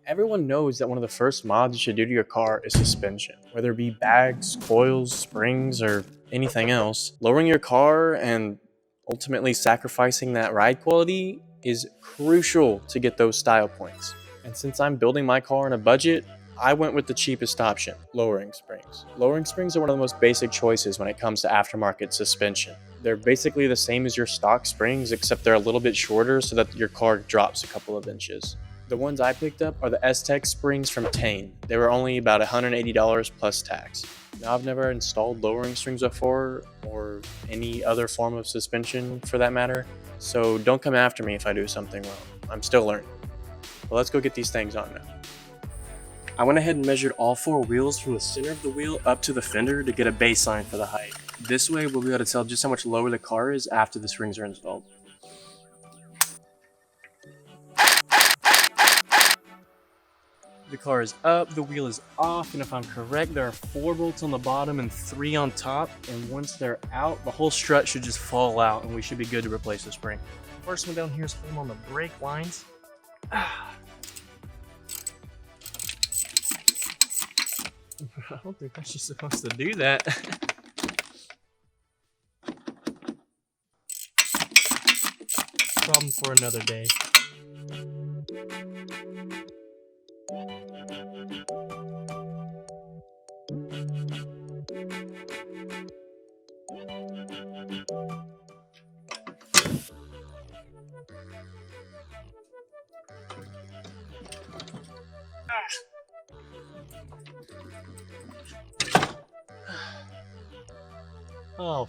Everyone knows that one of the first mods you should do to your car is suspension. Whether it be bags, coils, springs, or anything else, lowering your car and ultimately sacrificing that ride quality is crucial to get those style points. And since I'm building my car on a budget, I went with the cheapest option, lowering springs. Lowering springs are one of the most basic choices when it comes to aftermarket suspension. They're basically the same as your stock springs, except they're a little bit shorter so that your car drops a couple of inches. The ones I picked up are the S-Tech springs from Tein. They were only about $180 plus tax. Now, I've never installed lowering springs before, or any other form of suspension for that matter, so don't come after me if I do something wrong. I'm still learning. But let's go get these things on now. I went ahead and measured all four wheels from the center of the wheel up to the fender to get a baseline for the height. This way we'll be able to tell just how much lower the car is after the springs are installed. The car is up, the wheel is off, and if I'm correct, there are 4 bolts on the bottom and 3 on top, and once they're out, the whole strut should just fall out and we should be good to replace the spring. First one down here is holding on the brake lines. I don't think that's just supposed to do that. Problem for another day. Oh,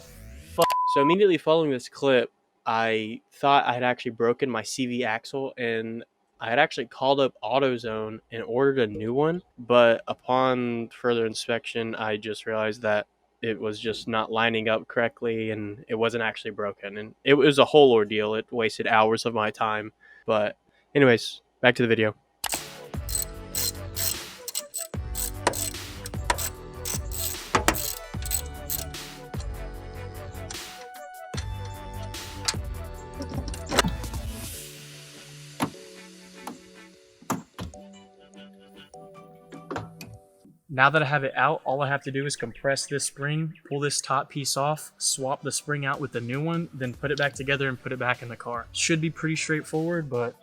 so immediately following this clip, I thought I had actually broken my CV axle, and I had actually called up AutoZone and ordered a new one, but upon further inspection, I just realized that it was just not lining up correctly and it wasn't actually broken, and it was a whole ordeal. It wasted hours of my time, but anyways, back to the video. Now that I have it out, all I have to do is compress this spring, pull this top piece off, swap the spring out with the new one, then put it back together and put it back in the car. Should be pretty straightforward, but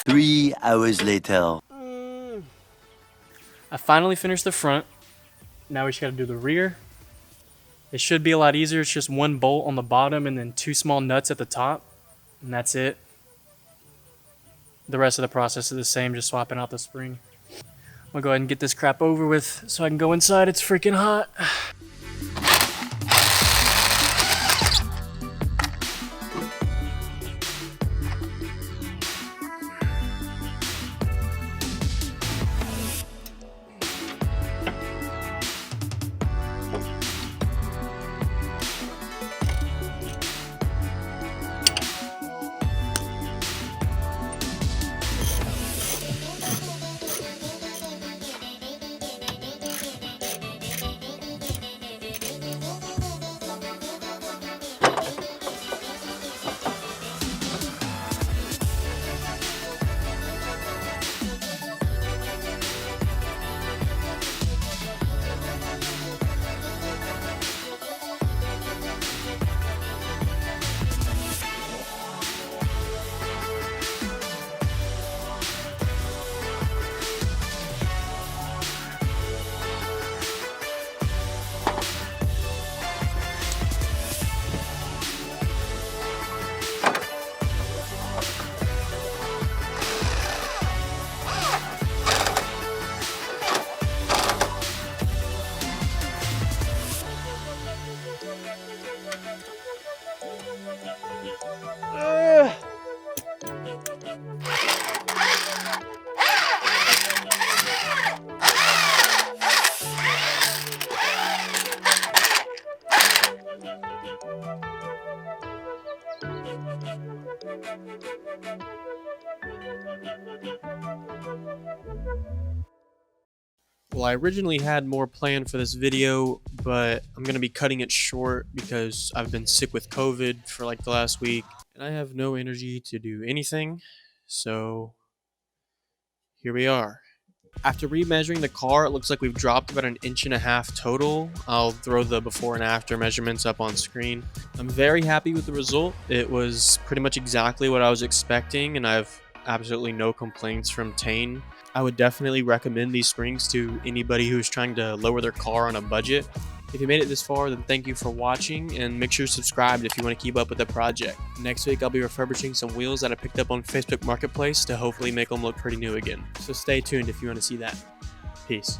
Three hours later. I finally finished the front. Now we just gotta do the rear. It should be a lot easier. It's just 1 bolt on the bottom and then 2 small nuts at the top. And that's it. The rest of the process is the same, just swapping out the spring. I'm gonna go ahead and get this crap over with so I can go inside. It's freaking hot. Well, I originally had more planned for this video, but I'm going to be cutting it short because I've been sick with COVID for like the last week and I have no energy to do anything. So here we are. After remeasuring the car, it looks like we've dropped about 1.5 inches total. I'll throw the before and after measurements up on screen. I'm very happy with the result. It was pretty much exactly what I was expecting, and I have absolutely no complaints from Tein. I would definitely recommend these springs to anybody who's trying to lower their car on a budget. If you made it this far, then thank you for watching, and make sure you're subscribed if you want to keep up with the project. Next week, I'll be refurbishing some wheels that I picked up on Facebook Marketplace to hopefully make them look pretty new again. So stay tuned if you want to see that. Peace.